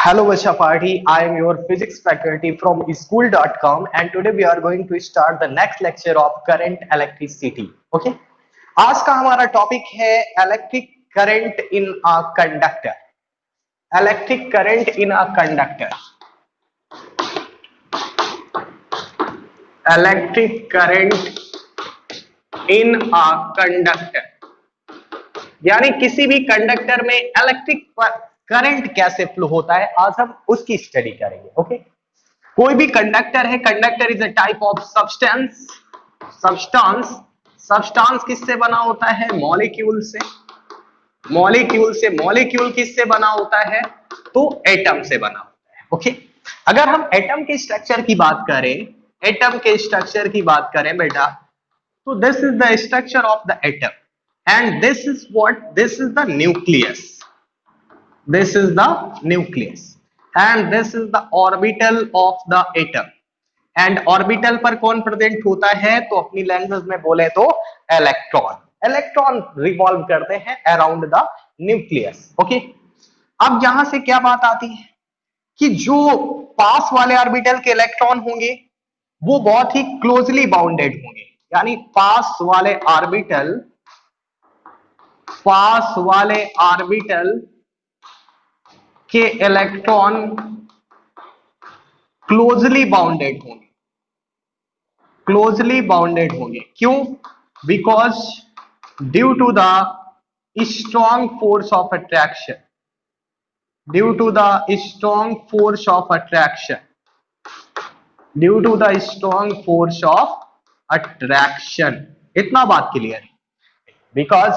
Hello Vasha Party, I am your physics faculty from school.com and today we are going to start the next lecture of current electricity. Okay? आज का हमारा topic है electric current in a conductor. Electric current in a conductor. Electric current in a conductor. यानी किसी भी conductor में electric current कैसे flow होता है, आज हम उसकी स्टडी करेंगे. ओके, कोई भी कंडक्टर है. Conductor is a type of substance. Substance किससे बना होता है? मॉलिक्यूल से. मॉलिक्यूल किससे बना होता है? तो एटम से बना होता है. ओके, अगर हम एटम के स्ट्रक्चर की बात करें, बेटा, तो this is the structure of the atom and this is the nucleus. This is the nucleus and this is the orbital of the atom. And orbital पर कौन प्रेजेंट होता है? तो अपनी लैंग्वेज में बोले तो इलेक्ट्रॉन रिवॉल्व करते हैं अराउंड द न्यूक्लियस. ओके, अब यहां से क्या बात आती है कि जो पास वाले ऑर्बिटल के इलेक्ट्रॉन होंगे वो बहुत ही क्लोजली बाउंडेड होंगे. यानी पास वाले ऑर्बिटल के इलेक्ट्रॉन क्लोजली बाउंडेड होंगे. क्यों? Because due to the strong force of attraction. इतना बात क्लियर है. बिकॉज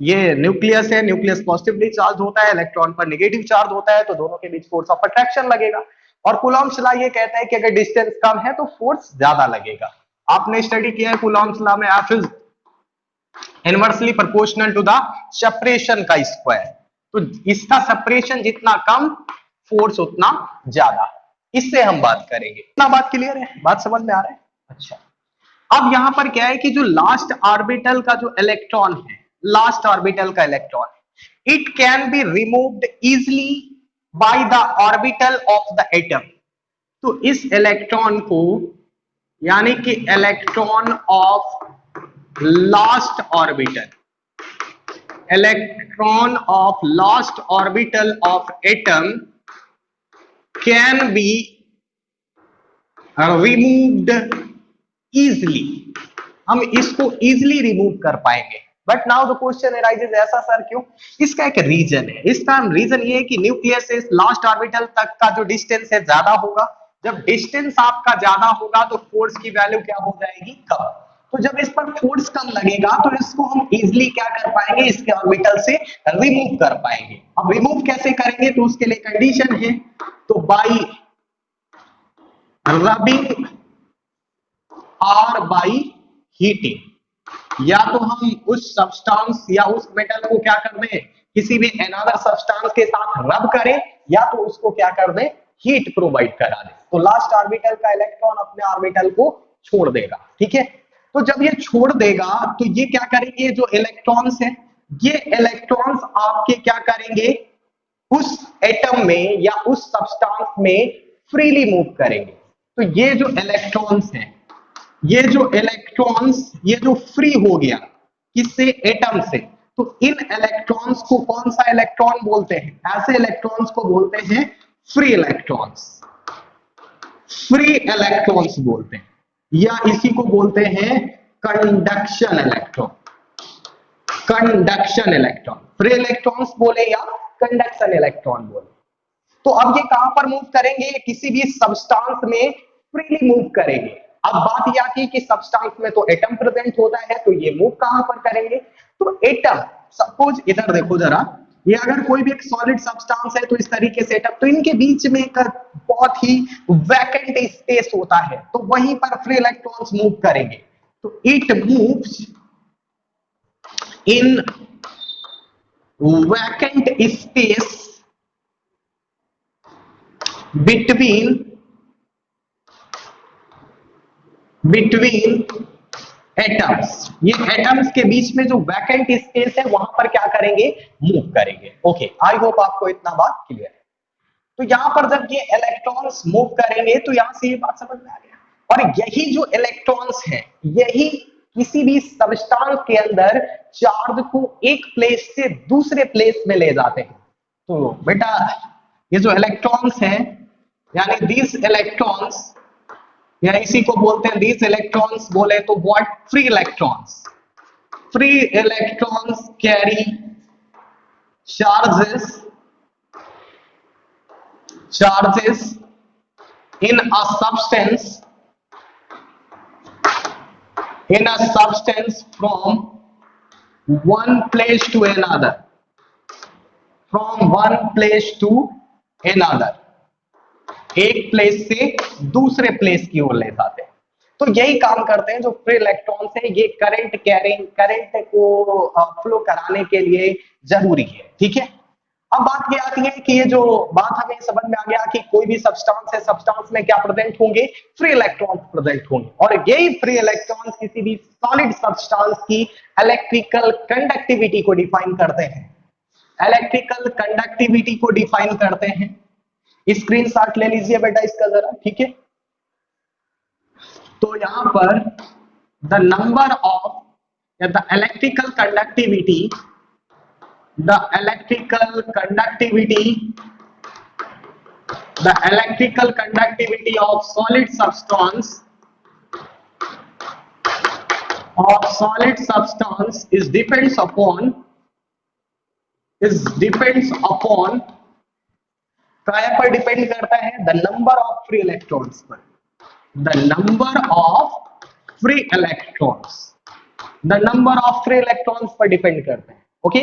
ये न्यूक्लियस है, न्यूक्लियस पॉजिटिवली चार्ज होता है, इलेक्ट्रॉन पर नेगेटिव चार्ज होता है, तो दोनों के बीच फोर्स ऑफ अट्रैक्शन लगेगा. और कूलॉम्स लॉ ये कहता है कि अगर डिस्टेंस कम है तो फोर्स ज्यादा लगेगा. आपने स्टडी किया है कूलॉम्स लॉ में, F is inversely proportional to the separation का स्क्वायर. तो इसका सेपरेशन जितना कम, फोर्स उतना ज्यादा. इससे हम बात करेंगे. इतना बात क्लियर है? बात समझ में आ रहा है? अच्छा, अब यहां पर क्या है कि जो लास्ट ऑर्बिटल का electron, it can be removed easily by the orbital of the atom. तो इस इलेक्ट्रॉन को, यानी कि electron of last orbital of atom can be removed easily. हम इसको इजिली रिमूव कर पाएंगे. But now the question arises, ऐसा सर क्यों? इसका एक रीजन है. इसका रीजन ये है कि न्यूक्लियस से लास्ट ऑर्बिटल तक का जो डिस्टेंस है ज्यादा होगा. जब डिस्टेंस आपका ज्यादा होगा तो फोर्स की वैल्यू क्या हो जाएगी? कम. तो जब इस पर फोर्स कम लगेगा तो इसको हम इजिली क्या कर पाएंगे? इसके ऑर्बिटल से रिमूव कर पाएंगे. अब रिमूव कैसे करेंगे? तो उसके लिए कंडीशन है, तो बाई रबिंग और बाई हीटिंग. या तो हम उस सब्सटेंस या उस मेटल को क्या कर दें? किसी भी अनदर सब्सटेंस के साथ रब करें, या तो उसको क्या कर दें? हीट प्रोवाइड करा दें. तो लास्ट ऑर्बिटल का इलेक्ट्रॉन अपने ऑर्बिटल को छोड़ देगा. ठीक है, तो जब ये छोड़ देगा तो ये क्या करेंगे? जो इलेक्ट्रॉन्स हैं, ये इलेक्ट्रॉन्स आपके क्या करेंगे? उस एटम में या उस सब्सटेंस में फ्रीली मूव करेंगे. तो ये जो इलेक्ट्रॉन्स हैं, ये जो फ्री हो गया किससे? एटम से. तो इन इलेक्ट्रॉन्स को कौन सा इलेक्ट्रॉन बोलते हैं? ऐसे इलेक्ट्रॉन्स को बोलते हैं फ्री इलेक्ट्रॉन्स बोलते हैं, या इसी को बोलते हैं कंडक्शन इलेक्ट्रॉन. फ्री इलेक्ट्रॉन्स बोले या कंडक्शन इलेक्ट्रॉन बोले. तो अब ये कहां पर मूव करेंगे? किसी भी सब्सटेंस में फ्रीली मूव करेंगे. अब बात यह आती है कि सब्सटेंस में तो एटम प्रेजेंट होता है, तो ये मूव कहां पर करेंगे? तो एटम, सपोज इधर देखो जरा, ये अगर कोई भी एक सॉलिड सब्सटेंस है तो इस तरीके से एटम, तो इनके बीच में एक बहुत ही वैकेंट स्पेस होता है, तो वहीं पर फ्री इलेक्ट्रॉन्स मूव करेंगे. तो it moves in vacant space between atoms. ये एटम्स के बीच में जो वैकेंट स्पेस है वहां पर क्या करेंगे? मूव करेंगे. ओके, आई होप आपको इतना बात क्लियर है. तो यहां पर जब ये इलेक्ट्रॉन्स मूव करेंगे तो यहां से ये बात समझ में आ गया। और यही जो इलेक्ट्रॉन्स हैं, यही किसी भी सब्सटेंस के अंदर चार्ज को एक प्लेस से दूसरे प्लेस में ले जाते हैं। तो बेटा ये जो इलेक्ट्रॉन्स हैं, यानी दीज इलेक्ट्रॉन्स, या इसी को बोलते हैं दीज इलेक्ट्रॉन्स, बोले तो what, free electrons. Free electrons carry charges in a substance from one place to another, एक प्लेस से दूसरे प्लेस की ओर ले जाते हैं। तो यही काम करते हैं जो फ्री इलेक्ट्रॉन्स है, ये करंट कैरिंग, करंट को फ्लो कराने के लिए जरूरी है। ठीक है, अब बात ये आती है कि ये जो बात हमें समझ में आ गया कि कोई भी सब्सटेंस है, सब्सटेंस में क्या प्रेजेंट होंगे, फ्री इलेक्ट्रॉन्स प्रेजेंट होंगे, और यही फ्री इलेक्ट्रॉन्स किसी भी सॉलिड सब्सटेंस की इलेक्ट्रिकल कंडक्टिविटी को डिफाइन करते हैं, इलेक्ट्रिकल कंडक्टिविटी को डिफाइन करते हैं। स्क्रीनशॉट ले लीजिए बेटा इसका जरा। ठीक है, तो यहां पर the number of the electrical conductivity, the electrical conductivity of solid substance is depends upon क्या पर डिपेंड करता है, the number of free electrons पर, the number of free electrons पर डिपेंड करता है। ओके,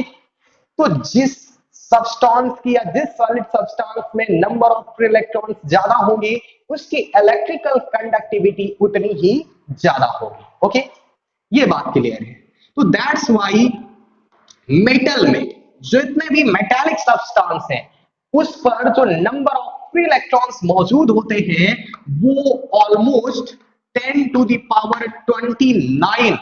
तो जिस सब्सटेंस की या जिस सॉलिड सब्सटेंस में नंबर ऑफ फ्री इलेक्ट्रॉन्स ज्यादा होंगे, उसकी इलेक्ट्रिकल कंडक्टिविटी उतनी ही ज्यादा होगी। ओके, ये बात क्लियर है। तो दैट्स व्हाई मेटल में जितने भी मेटालिक सब्सटेंस हैं, उस पर जो नंबर ऑफ फ्री इलेक्ट्रॉन्स मौजूद होते हैं वो ऑलमोस्ट 10 to the power 29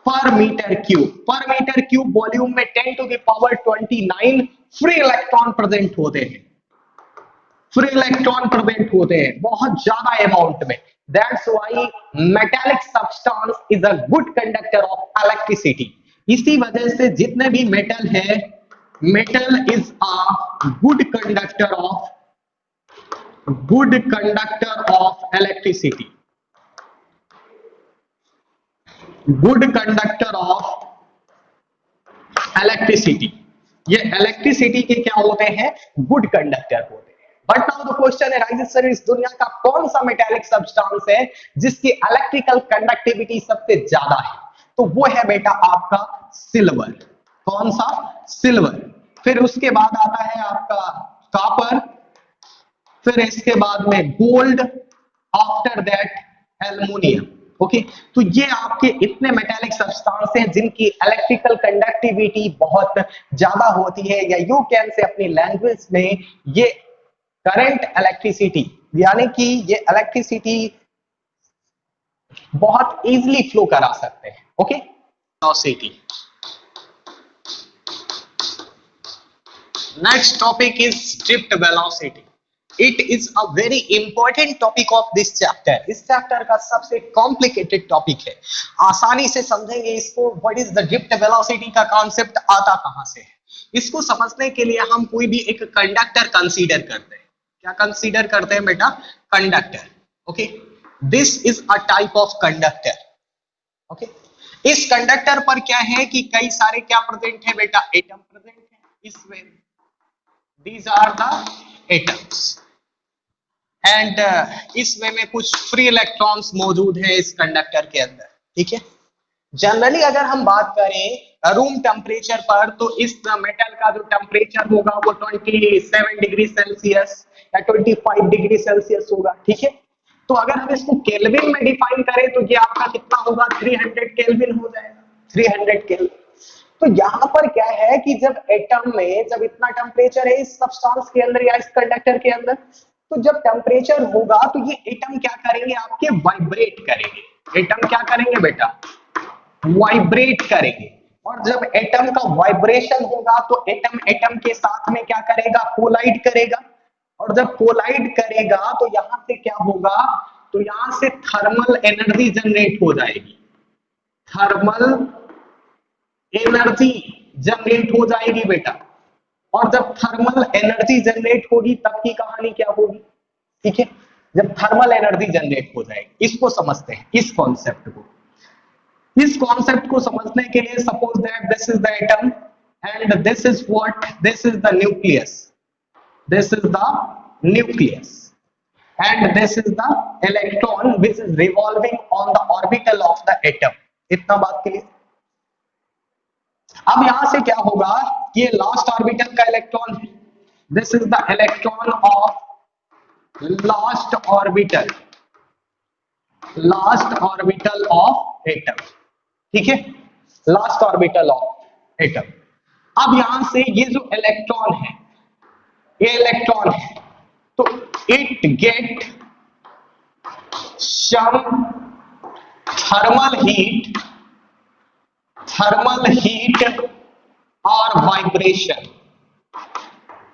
पर मीटर क्यूब वॉल्यूम में 10 to the power 29 free electron present होते हैं, बहुत ज्यादा अमाउंट में। That's why metallic substance is a good conductor of electricity. इसी वजह से जितने भी मेटल है, metal is a good conductor of electricity, good conductor of electricity. ये इलेक्ट्रिसिटी के क्या होते हैं, गुड कंडक्टर होते हैं। बट नाउ द क्वेश्चन है, सर इस दुनिया का कौन सा मेटालिक सब्सटेंस है जिसकी इलेक्ट्रिकल कंडक्टिविटी सबसे ज्यादा है? तो वो है बेटा आपका सिल्वर। कौन सा? सिल्वर। फिर उसके बाद आता है आपका कॉपर, फिर इसके बाद में gold, after that aluminium. Okay, तो ये आपके इतने मेटालिक सब्सटेंस हैं जिनकी इलेक्ट्रिकल कंडक्टिविटी बहुत ज्यादा होती है, या यू कैन से अपनी लैंग्वेज में ये करंट इलेक्ट्रिसिटी, यानी कि ये इलेक्ट्रिसिटी बहुत इजीली फ्लो करा सकते हैं। Okay, velocity. Next topic is drift velocity. It is a very important topic of this chapter. इस चैप्टर का सबसे कॉम्प्लिकेटेड टॉपिक है, आसानी से समझेंगे इसको। What is the drift velocity का कॉन्सेप्ट आता कहां से है, इसको समझने के लिए हम कोई भी एक कंडक्टर कंसीडर करते हैं। क्या कंसीडर करते हैं बेटा? Conductor. Okay, this is a type of conductor. Okay, इस कंडक्टर पर क्या है कि कई सारे क्या प्रेजेंट है बेटा? एटम प्रेजेंट है। इस वे these are the atoms and इस वे में कुछ फ्री इलेक्ट्रॉन्स मौजूद है इस कंडक्टर के अंदर। ठीक है, जनरली अगर हम बात करें रूम टेम्परेचर पर, तो इस मेटल का जो टेम्परेचर होगा वो 27 डिग्री सेल्सियस या 25 डिग्री सेल्सियस होगा। ठीक है, तो अगर हम इसको केल्विन में डिफाइन करें तो ये आपका कितना होगा? 300 केल्विन हो जाएगा, 300 केल्विन। तो यहाँ पर क्या है कि जब एटम में जब इतना टेम्परेचर है इस सब्सटेंस के अंदर या इस कंडक्टर के अंदर, तो जब टेम्परेचर होगा तो ये एटम क्या करेंगे? आपके वाइब्रेट करेंगे। एटम क्या करेंगे बेटा? वाइब्रेट करेंगे। और जब एटम का वाइब्रेशन होगा तो एटम एटम के साथ में क्या करेगा? कोलाइड करेगा। और जब कोलाइड करेगा तो यहां से क्या होगा, तो यहां से थर्मल एनर्जी जनरेट हो जाएगी, थर्मल एनर्जी जनरेट हो जाएगी बेटा। और जब थर्मल एनर्जी जनरेट होगी तब की कहानी क्या होगी, ठीक है, जब थर्मल एनर्जी जनरेट हो जाएगी। इसको समझते हैं, इस कॉन्सेप्ट को, इस कॉन्सेप्ट को समझने के लिए suppose that this is the atom and this is what, this is the nucleus, this is the nucleus and this is the electron which is revolving on the orbital of the atom। इतना बात के लिए। अब यहां से क्या होगा, ये लास्ट ऑर्बिटल का इलेक्ट्रॉन है, this is the electron of last orbital, last orbital of atom, ठीक है, लास्ट ऑर्बिटल ऑफ एटम। अब यहां से ये जो इलेक्ट्रॉन है, ये इलेक्ट्रॉन है, तो it get some thermal heat, thermal heat और वाइब्रेशन,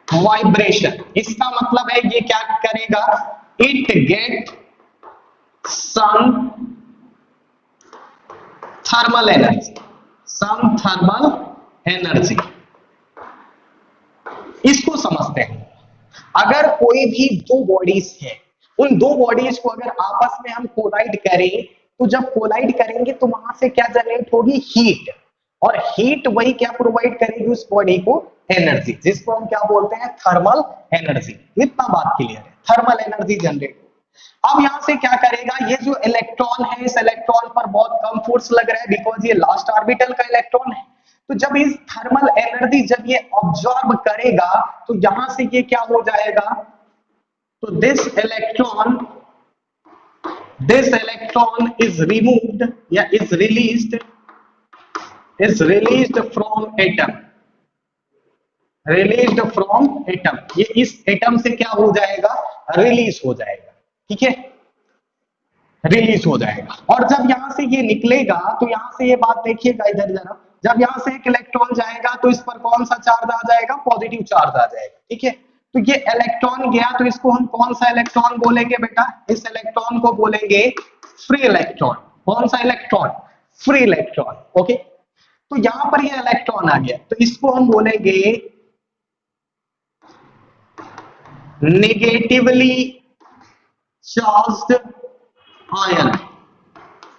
वाइब्रेशन। इसका मतलब है ये क्या करेगा, it get some thermal energy, some thermal energy. इसको समझते हैं, अगर कोई भी दो बॉडीज है, उन दो बॉडीज को अगर आपस में हम कोलाइड करें, तो जब कोलाइड करेंगे तो वहां से क्या जनरेट होगी, हीट, और हीट वही क्या प्रोवाइड करेगी उस बॉडी को, एनर्जी, जिसको हम क्या बोलते हैं, थर्मल एनर्जी। इतना बात क्लियर है, थर्मल एनर्जी जनरेट। अब यहां से क्या करेगा, ये जो इलेक्ट्रॉन है, इस इलेक्ट्रॉन पर बहुत कम फोर्स लग रहा है बिकॉज ये लास्ट ऑर्बिटल का इलेक्ट्रॉन है। तो जब इस थर्मल एनर्जी जब ये ऑब्जॉर्ब करेगा तो यहां से ये क्या हो जाएगा, तो दिस इलेक्ट्रॉन इज रिमूव्ड या is released from atom, released from atom. ये इस एटम से क्या हो जाएगा, रिलीज हो जाएगा, ठीक है, रिलीज हो जाएगा। और जब यहां से ये निकलेगा तो यहां से ये बात देखिएगा इधर जरा, जब यहां से एक इलेक्ट्रॉन जाएगा तो इस पर कौन सा चार्ज आ जाएगा, पॉजिटिव चार्ज आ जाएगा, ठीक है। तो ये इलेक्ट्रॉन गया तो इसको हम कौन सा इलेक्ट्रॉन बोलेंगे बेटा, इस इलेक्ट्रॉन को बोलेंगे फ्री इलेक्ट्रॉन। कौन सा इलेक्ट्रॉन, फ्री इलेक्ट्रॉन, ओके। तो यहां पर ये इलेक्ट्रॉन आ गया तो इसको हम बोलेंगे नेगेटिवली चार्ज्ड आयन।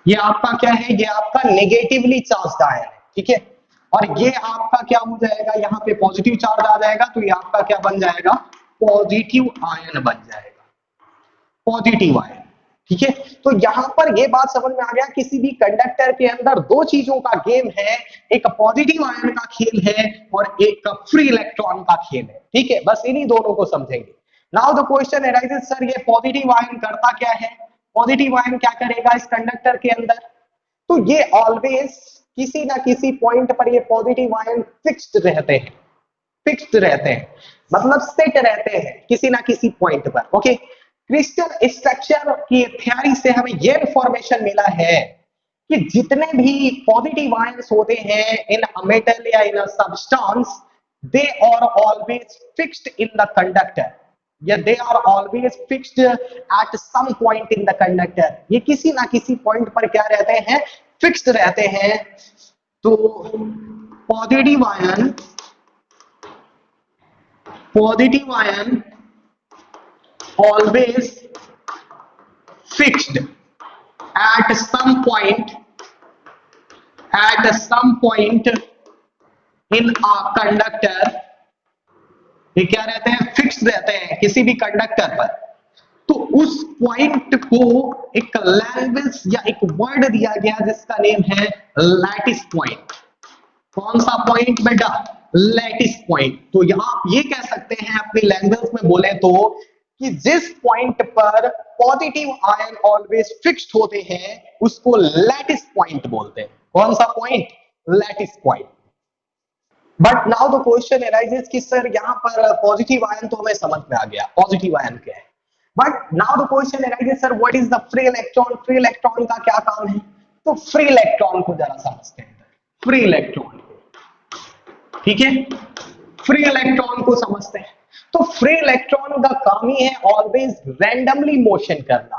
ये आपका क्या है, ये आपका नेगेटिवली चार्ज्ड आयन है, ठीक है। और ये आपका क्या हो जाएगा, यहाँ पे पॉजिटिव चार्ज आ जाएगा तो ये आपका क्या बन जाएगा, पॉजिटिव आयन बन जाएगा, पॉजिटिव आयन, ठीक है। तो यहां पर ये बात समझ में आ गया, किसी भी कंडक्टर के अंदर दो चीजों का गेम है, एक पॉजिटिव आयन का खेल है और एक फ्री इलेक्ट्रॉन का खेल है, ठीक है। बस इन्हीं दोनों को समझेंगे। Now the question arises, sir ये पॉजिटिव आयन करता क्या है, पॉजिटिव आयन क्या करेगा इस कंडक्टर के अंदर, तो ये ऑलवेज किसी ना किसी पॉइंट पर ये पॉजिटिव आयन फिक्स्ड रहते हैं, फिक्स्ड रहते हैं मतलब सेट रहते हैं किसी ना किसी पॉइंट पर, ओके। क्रिस्टल स्ट्रक्चर की थ्योरी से हमें यह इंफॉर्मेशन मिला है कि जितने भी पॉजिटिव आयंस होते हैं इन अ मेटल या in a substance, they are always fixed in the conductor, या they are always fixed at some point in the conductor. ये किसी ना किसी पॉइंट पर क्या रहते हैं, फिक्स्ड रहते हैं। तो positive ion always fixed at some point in a conductor। ये क्या रहते हैं, फिक्स्ड रहते हैं किसी भी कंडक्टर पर। तो उस पॉइंट को एक लैंग्वेज या एक वर्ड दिया गया जिसका नेम है लैटिस पॉइंट। कौन सा पॉइंट बेटा, लैटिस पॉइंट। तो यहां आप ये कह सकते हैं अपनी लैंग्वेज में बोले तो कि जिस पॉइंट पर पॉजिटिव आयन ऑलवेज फिक्स्ड होते हैं उसको लैटिस पॉइंट बोलते हैं। कौन सा point, lattice point. But now the question arises कि सर यहां पर पॉजिटिव आयन तो हमें समझ में आ गया, पॉजिटिव आयन क्या है, but now the question arises sir what is the free electron, free electron का क्या काम है। तो फ्री इलेक्ट्रॉन को जरा समझते हैं, फ्री इलेक्ट्रॉन, ठीक है, फ्री इलेक्ट्रॉन को समझते हैं। तो फ्री इलेक्ट्रॉन का काम ही है ऑलवेज रैंडमली मोशन करना।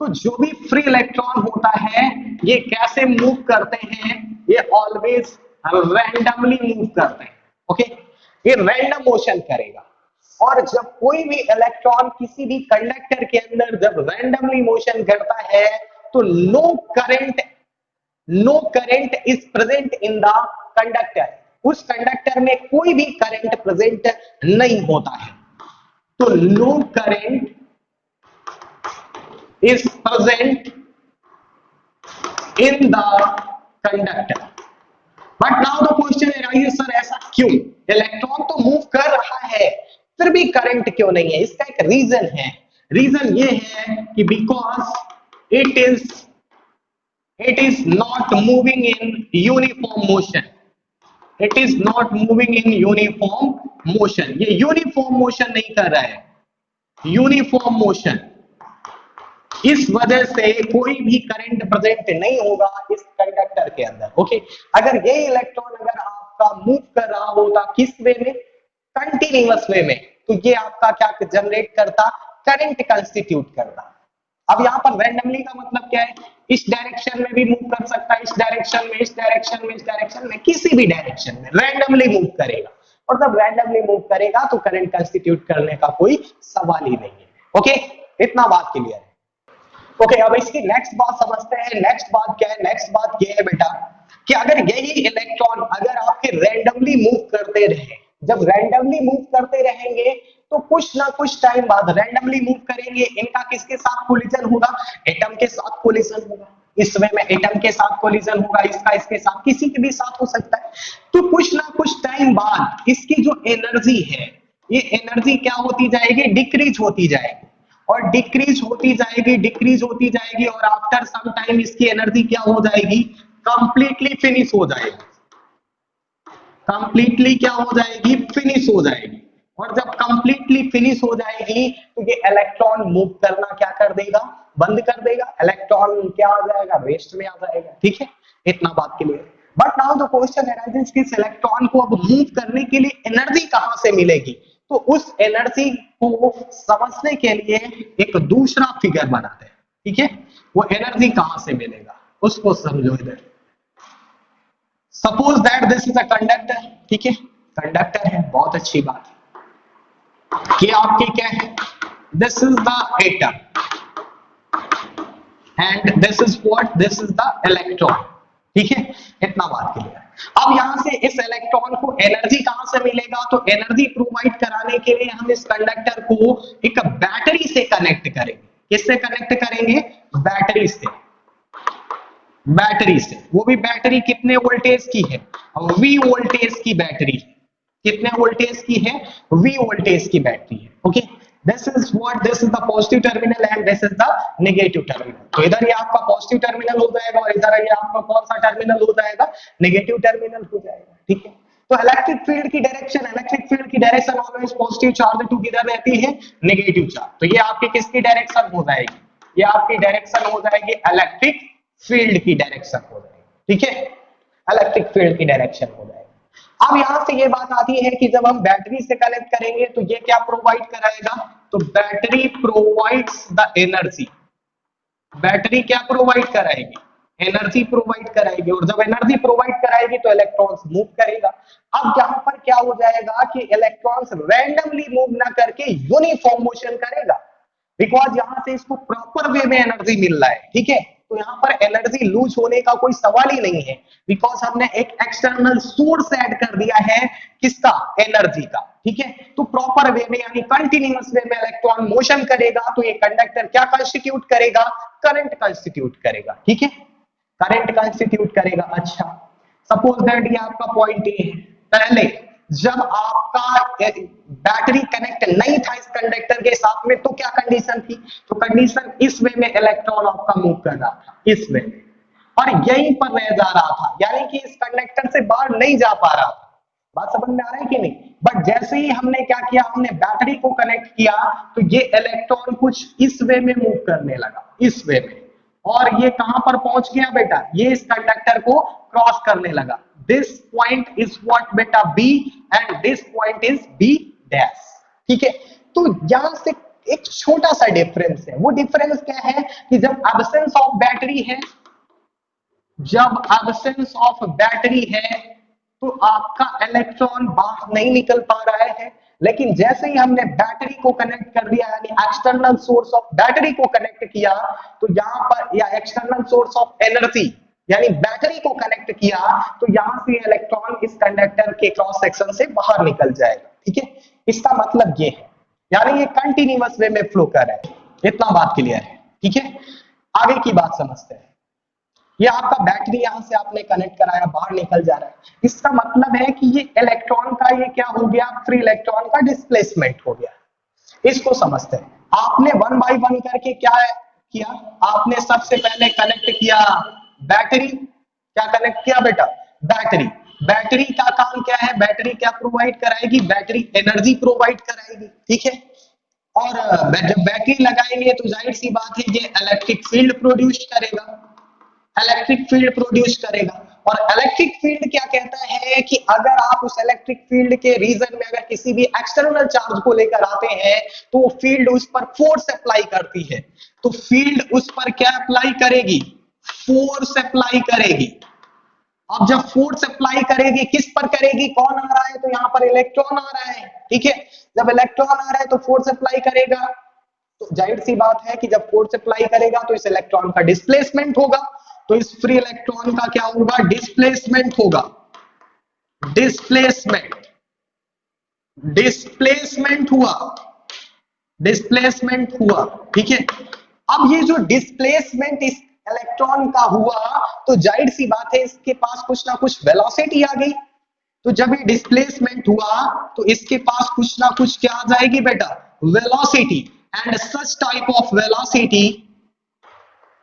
तो जो भी फ्री इलेक्ट्रॉन होता है ये कैसे मूव करते हैं, ये ऑलवेज रैंडमली मूव करते हैं। ओके, ये रैंडम मोशन करेगा। और जब कोई भी इलेक्ट्रॉन किसी भी कंडक्टर के अंदर जब रैंडमली मोशन करता है तो no current is present in the conductor, उस कंडक्टर में कोई भी करंट प्रेजेंट नहीं होता है। तो no current is present in the conductor. But now the question arises, sir ऐसा क्यों? इलेक्ट्रॉन तो मूव कर रहा है फिर भी करंट क्यों नहीं है? इसका एक रीजन है। रीजन ये है कि because it is not moving in uniform motion, it is not moving in uniform motion, ये यूनिफॉर्म मोशन नहीं कर रहा है, यूनिफॉर्म मोशन। इस वजह से कोई भी करंट प्रेजेंट नहीं होगा इस कंडक्टर के अंदर। ओके, अगर ये इलेक्ट्रॉन अगर आपका मूव कर रहा होता किस वे में, कंटिन्यूअस वे में, तो ये आपका क्या जनरेट करता, करंट कंस्टिट्यूट करता। अब यहाँ पर रैंडमली का मतलब क्या है, इस डायरेक्शन में भी मूव कर सकता है, इस डायरेक्शन में, इस डायरेक्शन में, इस डायरेक्शन में, किसी भी डायरेक्शन में रैंडमली मूव करेगा। और जब रैंडमली मूव करेगा तो करंट कंस्टिट्यूट करने का कोई सवाल ही नहीं है। ओके, इतना बात क्लियर है। ओके, अब इसकी नेक्स्ट बात समझते हैं। नेक्स्ट बात क्या है? नेक्स्ट बात ये है बेटा कि अगर यही इलेक्ट्रॉन अगर आपके रैंडमली मूव करते रहे, जब रैंडमली मूव करते रहेंगे तो कुछ ना कुछ टाइम बाद रैंडमली मूव करेंगे, इनका किसके साथ कोलिजन होगा, एटम के साथ कोलिजन होगा। इस वे में एटम के साथ कोलिजन होगा, इसका इसके साथ, किसी के भी साथ हो सकता है। तो कुछ ना कुछ टाइम बाद इसकी जो एनर्जी है, ये एनर्जी क्या होती जाएगी, डिक्रीज होती जाएगी, और डिक्रीज होती जाएगी, डिक्रीज होती जाएगी, और आफ्टर सम टाइम इसकी एनर्जी क्या हो जाएगी, कंप्लीटली फिनिश हो जाएगी। कंप्लीटली क्या हो जाएगी, फिनिश हो जाएगी। और जब कंप्लीटली फिनिश हो जाएगी तो ये इलेक्ट्रॉन मूव करना क्या कर देगा, बंद कर देगा। इलेक्ट्रॉन क्या आ जाएगा, रेस्ट में आ जाएगा। ठीक है, इतना बात के लिए। But now the question arises कि इस इलेक्ट्रॉन को अब मूव करने के लिए एनर्जी कहां से मिलेगी? तो उस एनर्जी को समझने के लिए एक दूसरा फिगर बनाते हैं। ठीक है, वो एनर्जी कहां से मिलेगा उसको समझो इधर। Suppose that this is a conductor. ठीक है, कंडक्टर है, बहुत अच्छी बात है कि आपके क्या है, this is the atom and this is what, this is the electron. ठीक है, इतना बात क्लियर। अब यहां से इस इलेक्ट्रॉन को एनर्जी कहां से मिलेगा, तो एनर्जी प्रोवाइड कराने के लिए हम इस कंडक्टर को एक बैटरी से कनेक्ट करेंगे। किससे कनेक्ट करेंगे, बैटरी से। बैटरी से, वो भी बैटरी कितने वोल्टेज की है, वी वोल्टेज की बैटरी है। कितने वोल्टेज की है, वी वोल्टेज की बैटरी है। Okay, this is what, this is the positive terminal and this is the negative terminal. तो इधर ये आपका पॉजिटिव टर्मिनल हो जाएगा और इधर ये आपका कौन सा टर्मिनल हो जाएगा, नेगेटिव टर्मिनल हो जाएगा। ठीक है, तो इलेक्ट्रिक फील्ड की direction always positive charge to किधर रहती है, नेगेटिव चार्ज। तो ये आपकी किसकी डायरेक्शन हो जाएगी, ये आपकी डायरेक्शन हो जाएगी इलेक्ट्रिक फील्ड की डायरेक्शन हो जाएगी। ठीक है, इलेक्ट्रिक फील्ड की डायरेक्शन हो जाएगी। अब यहां से ये बात आती है कि जब हम बैटरी से कनेक्ट करेंगे तो ये क्या प्रोवाइड कराएगा, तो battery provides the energy. Battery क्या प्रोवाइड कराएगी, एनर्जी प्रोवाइड कराएगी। और जब एनर्जी प्रोवाइड कराएगी तो इलेक्ट्रॉन्स मूव करेगा। अब यहां पर क्या हो जाएगा कि इलेक्ट्रॉन्स रैंडमली मूव ना करके यूनिफॉर्म मोशन करेगा, बिकॉज यहां से इसको प्रॉपर वे में एनर्जी मिल रहा है। ठीक है, तो यहां पर एनर्जी लूज होने का कोई सवाल ही नहीं है, बिकॉज हमने एक एक्सटर्नल सोर्स ऐड कर दिया है, किसका, एनर्जी का। ठीक है, तो प्रॉपर वे में यानी कंटिन्यूअस वे में इलेक्ट्रॉन मोशन करेगा तो ये कंडक्टर क्या कंस्टिट्यूट करेगा, करंट कंस्टिट्यूट करेगा। ठीक है, करंट कंस्टिट्यूट करेगा। अच्छा, सपोज दैट ये आपका पॉइंट ए है। पहले जब आपका बैटरी कनेक्ट नहीं था इस कंडक्टर के साथ में तो क्या कंडीशन थी, तो कंडीशन इस वे में इलेक्ट्रॉन आपका मूव कर रहा था, इस वे में, और यहीं पर रह जा रहा था, यानी कि इस कंडक्टर से बाहर नहीं जा पा रहा था। बात समझ में आ रहा है कि नहीं? बट जैसे ही हमने क्या किया, हमने बैटरी को कनेक्ट किया तो ये इलेक्ट्रॉन कुछ इस वे में मूव करने लगा, इस वे में, और ये कहां पर पहुंच गया बेटा, ये इस कंडक्टर को क्रॉस करने लगा। दिस पॉइंट इज व्हाट बेटा, B, and this point is B dash. ठीक है, तो यहां से एक छोटा सा डिफरेंस है। वो डिफरेंस क्या है कि जब एब्सेंस ऑफ बैटरी है, जब एब्सेंस ऑफ बैटरी है तो आपका इलेक्ट्रॉन बाहर नहीं निकल पा रहा है, लेकिन जैसे ही हमने बैटरी को कनेक्ट कर दिया, यानी एक्सटर्नल सोर्स ऑफ बैटरी को कनेक्ट किया, तो यहां पर, या एक्सटर्नल सोर्स ऑफ एनर्जी यानी बैटरी को कनेक्ट किया, तो यहां से इलेक्ट्रॉन इस कंडक्टर के क्रॉस सेक्शन से बाहर निकल जाएगा। ठीक है, इसका मतलब ये है, यानी ये कंटिन्यूअस वे में फ्लो कर रहा है। इतना बात क्लियर है? ठीक है, आगे की बात समझते हैं। ये आपका बैटरी यहां से आपने कनेक्ट कराया, बाहर निकल जा रहा है, इसका मतलब है कि ये इलेक्ट्रॉन का ये क्या हो गया, फ्री इलेक्ट्रॉन का डिस्प्लेसमेंट हो गया। इसको समझते हैं। आपने वन बाय वन करके क्या किया, आपने सबसे पहले कनेक्ट किया बैटरी। क्या कनेक्ट किया बेटा? बैटरी। बैटरी का काम क्या है, बैटरी क्या प्रोवाइड कराएगी, बैटरी एनर्जी प्रोवाइड कराएगी। ठीक है, और जब बैटरी लगाएंगे तो जाहिर सी बात है ये इलेक्ट्रिक फील्ड प्रोड्यूस करेगा, इलेक्ट्रिक फील्ड प्रोड्यूस करेगा। और इलेक्ट्रिक फील्ड क्या कहता है कि अगर आप उस इलेक्ट्रिक फील्ड के रीजन में अगर किसी भी एक्सटर्नल चार्ज को लेकर आते हैं तो वो फील्ड उस पर फोर्स अप्लाई करती है। तो फील्ड उस पर क्या अप्लाई करेगी, फोर्स अप्लाई करेगी। अब जब फोर्स अप्लाई करेगी, किस पर करेगी, कौन आ रहा है, तो यहाँ पर इलेक्ट्रॉन आ रहा है। ठीक है, जब इलेक्ट्रॉन आ रहा है तो फोर्स अप्लाई करेगा, तो जाहिर सी बात है कि जब फोर्स अप्लाई करेगा तो इस इलेक्ट्रॉन का डिस्प्लेसमेंट होगा। तो इस फ्री इलेक्ट्रॉन का क्या होगा, डिस्प्लेसमेंट होगा। डिस्प्लेसमेंट, डिस्प्लेसमेंट हुआ, डिस्प्लेसमेंट हुआ। ठीक है, अब ये जो डिस्प्लेसमेंट इस इलेक्ट्रॉन का हुआ, तो जाहिर सी बात है इसके पास कुछ ना कुछ वेलोसिटी आ गई। तो जब ये डिस्प्लेसमेंट हुआ तो इसके पास कुछ ना कुछ क्या आ जाएगी बेटा, velocity. And such type of velocity,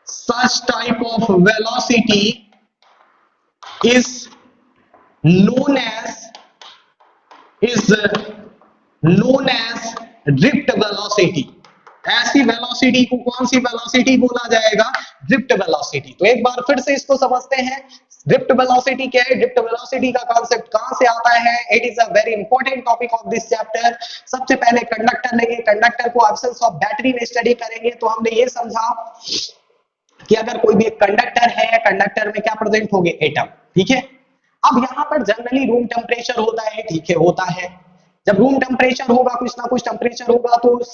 such type of velocity is known as drift velocity। ऐसी वेलोसिटी को कौन सी वेलोसिटी बोला जाएगा, ड्रिफ्ट वेलोसिटी। तो एक बार फिर से इसको समझते हैं, ड्रिफ्ट वेलोसिटी क्या है। ड्रिफ्ट वेलोसिटी का कांसेप्ट कहां से आता है, it is a very important topic of this chapter. सबसे पहले कंडक्टर लेंगे, कंडक्टर को एब्सेंस ऑफ बैटरी में स्टडी करेंगे। तो हमने ये समझा कि अगर कोई भी एक कंडक्टर है, कंडक्टर में क्या प्रेजेंट होंगे, एटम। ठीक है, अब यहां पर जनरली रूम टेम्परेचर होता है। ठीक है, होता है। जब रूम टेम्परेचर होगा, कुछ ना कुछ टेम्परेचर होगा, तो उस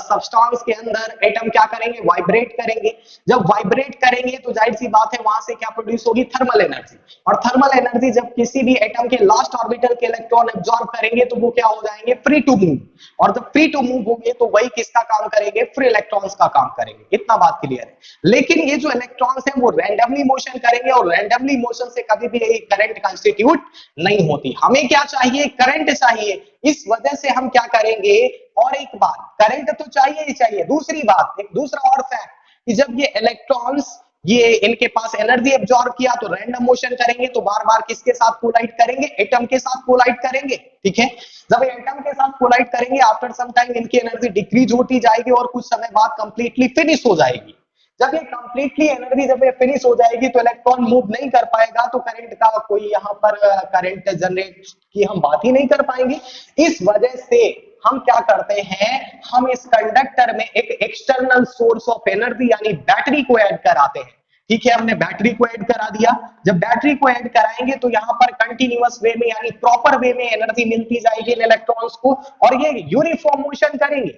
सब्सटेंस के अंदर एटम क्या करेंगे, वाइब्रेट करेंगे। जब वाइब्रेट करेंगे तो जाहिर सी बात है वहां से क्या प्रोड्यूस होगी, थर्मल एनर्जी। और थर्मल एनर्जी जब किसी भी एटम के लास्ट ऑर्बिटल के इलेक्ट्रॉन एब्जॉर्ब करेंगे तो वो क्या हो जाएंगे, फ्री टू मूव। और जब फ्री टू मूव होंगे तो वही किसका काम करेंगे, फ्री इलेक्ट्रॉन्स का काम करेंगे। इतना बात क्लियर है। लेकिन ये जो इलेक्ट्रॉन्स हैं वो रैंडमली मोशन करेंगे, और रैंडमली मोशन से कभी भी करंट कंस्टिट्यूट नहीं होती। हमें क्या चाहिए, करंट चाहिए। इस वजह से हम क्या करेंगे, और एक बात, करंट तो चाहिए ही चाहिए। दूसरी बात, एक दूसरा और फैक्ट, कि जब ये इलेक्ट्रॉन्स ये इनके पास एनर्जी एब्जॉर्ब किया तो रैंडम मोशन करेंगे, तो बार बार किसके साथ कोलाइड करेंगे, एटम के साथ कोलाइड करेंगे। ठीक है, जब एटम के साथ कोलाइड करेंगे, आफ्टर सम टाइम इनकी एनर्जी डिक्रीज होती जाएगी और कुछ समय बाद कंप्लीटली फिनिश हो जाएगी। जब ये कंप्लीटली एनर्जी जब ये फिनिश हो जाएगी तो इलेक्ट्रॉन मूव नहीं कर पाएगा, तो करंट का कोई यहाँ पर करंट जनरेट की हम बात ही नहीं कर पाएंगे। इस वजह से हम क्या करते हैं, हम इस कंडक्टर में एक एक्सटर्नल सोर्स ऑफ एनर्जी यानी बैटरी को ऐड कराते हैं। ठीक है, हमने बैटरी को ऐड करा दिया। जब बैटरी को ऐड कराएंगे तो यहाँ पर कंटिन्यूअस वे में यानी प्रॉपर वे में एनर्जी मिलती जाएगी इन इलेक्ट्रॉन्स को, और ये यूनिफॉर्म मोशन करेंगे।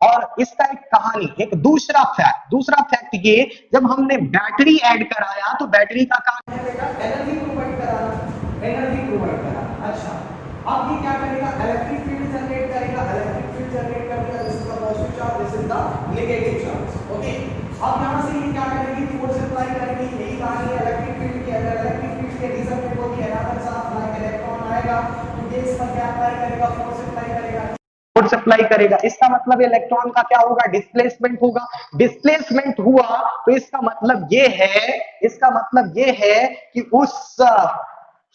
और इसका एक कहानी, एक दूसरा फैक्ट ये, जब हमने बैटरी ऐड कराया तो बैटरी का काम है बेटा एनर्जी प्रोवाइड कराना, एनर्जी प्रोवाइड कराना। अच्छा, अब ये क्या करेगा, इलेक्ट्रिक फील्ड जनरेट करेगा। इलेक्ट्रिक फील्ड जनरेट करेगा, this is the positive charge, this is the negative charge. Okay, अब यहां से ये क्या करेगी, फोर्स अप्लाई करेगी। यही कहानी है इलेक्ट्रिक फील्ड की। अगर इलेक्ट्रिक फील्ड के रीजन में कोई अनदर चार्ज लाइक इलेक्ट्रॉन आएगा तो ये इस पर क्या अप्लाई करेगा, फोर्स अप्लाई करेगा, फोर्स अप्लाई करेगा। इसका मतलब इलेक्ट्रॉन का क्या होगा, डिस्प्लेसमेंट होगा। डिस्प्लेसमेंट हुआ तो इसका मतलब ये है, इसका मतलब ये है कि उस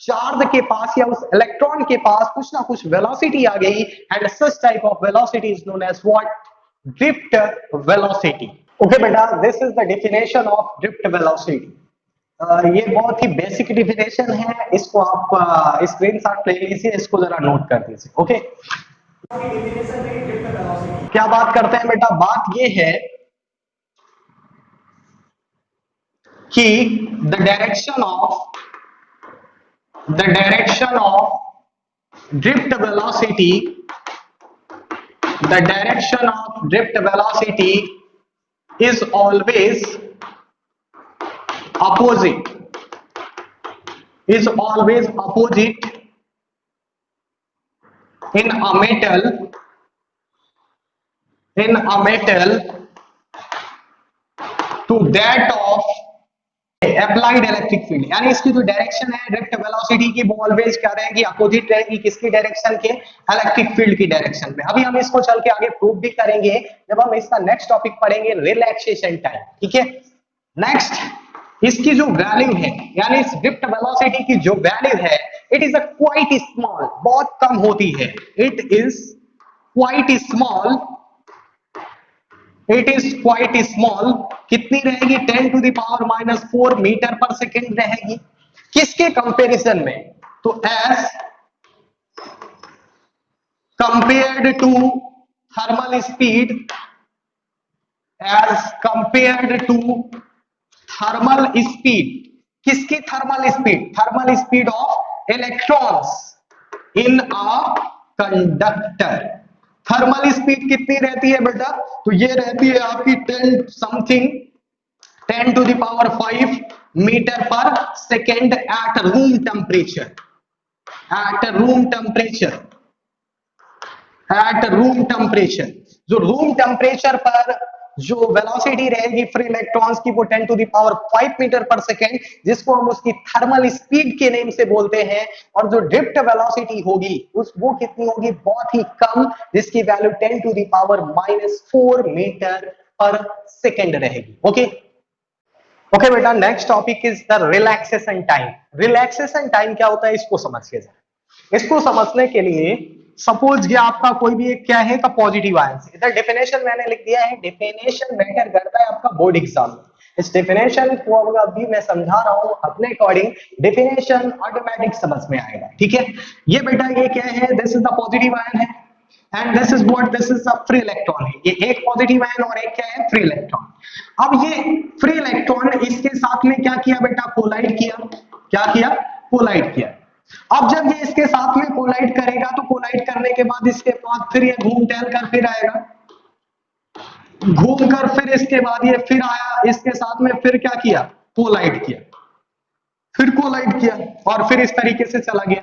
चार्ज के पास या उस इलेक्ट्रॉन के पास कुछ ना कुछ वेलोसिटी आ गई। And such type of velocity is known as what, drift velocity. Okay बेटा, this is the definition of drift velocity. ये बहुत ही बेसिक डेफिनेशन है, इसको आप स्क्रीनशॉट ले लीजिए, इसको जरा नोट कर दीजिए। ओके, क्या बात करते हैं बेटा, बात ये है कि the direction of drift velocity, the direction of drift velocity is always opposite, in a metal to that of applied electric field. यानी इसकी जो डायरेक्शन है ड्रिफ्ट वेलोसिटी की, वो ऑलवेज क्या रहेगी, अपोजिट रहेगी, किसकी डायरेक्शन के, इलेक्ट्रिक फील्ड की डायरेक्शन में। अभी हम इसको चल के आगे प्रूव भी करेंगे जब हम इसका नेक्स्ट टॉपिक पढ़ेंगे, रिलैक्सेशन टाइम। ठीक है, नेक्स्ट इसकी जो वैल्यू है, यानी इस ड्रिफ्ट वेलोसिटी की जो वैल्यू है, it is a quite small, बहुत कम होती है। It is quite small, it is quite small. कितनी रहेगी, 10 to the power -4 metre per second रहेगी। किसके कंपैरिजन में, तो as compared to thermal speed, as compared to thermal speed. किसकी thermal speed, thermal speed of electrons in a conductor. Thermal speed कितनी रहती है बेटा, तो ये रहती है आपकी 10 to the power 5 metre per second at room temperature, at room temperature, at room temperature. जो रूम टेम्परेचर पर जो वेलोसिटी रहेगी फ्री इलेक्ट्रॉन्स की, वो 10 to the power 5 metre per second, जिसको हम उसकी थर्मल स्पीड के नेम से बोलते हैं। और जो ड्रिफ्ट वेलोसिटी होगी वो कितनी होगी, बहुत ही कम, जिसकी value 10 to the power -4 metre per second रहेगी। ओके ओके बेटा, next topic is the relaxation time. Relaxation time क्या होता है, इसको समझिए जरा। इसको समझने के लिए सपोज ये आपका कोई भी एक क्या है का पॉजिटिव आयन, इधर डेफिनेशन मैंने लिख दिया है। डेफिनेशन मैटर करता है आपका बोर्ड एग्जाम में। इस डेफिनेशन को अभी मैं समझा रहा हूं अपने अकॉर्डिंग, डेफिनेशन ऑटोमेटिक समझ में आएगा। ठीक है, ये बेटा ये क्या है, this is the positive ion है, and this is what, this is a free electron है। ये एक पॉजिटिव आयन और एक क्या है, फ्री इलेक्ट्रॉन। अब ये फ्री इलेक्ट्रॉन इसके साथ में क्या किया बेटा, कोलाइड किया। क्या किया, कोलाइड किया। अब जब ये इसके साथ में कोलाइड करेगा, तो कोलाइड करने के बाद इसके बाद फिर ये घूम टहल कर फिर आएगा, घूम कर फिर इसके बाद ये फिर आया, इसके साथ में फिर क्या किया, कोलाइड किया, फिर कोलाइड किया, और फिर इस तरीके से चला गया।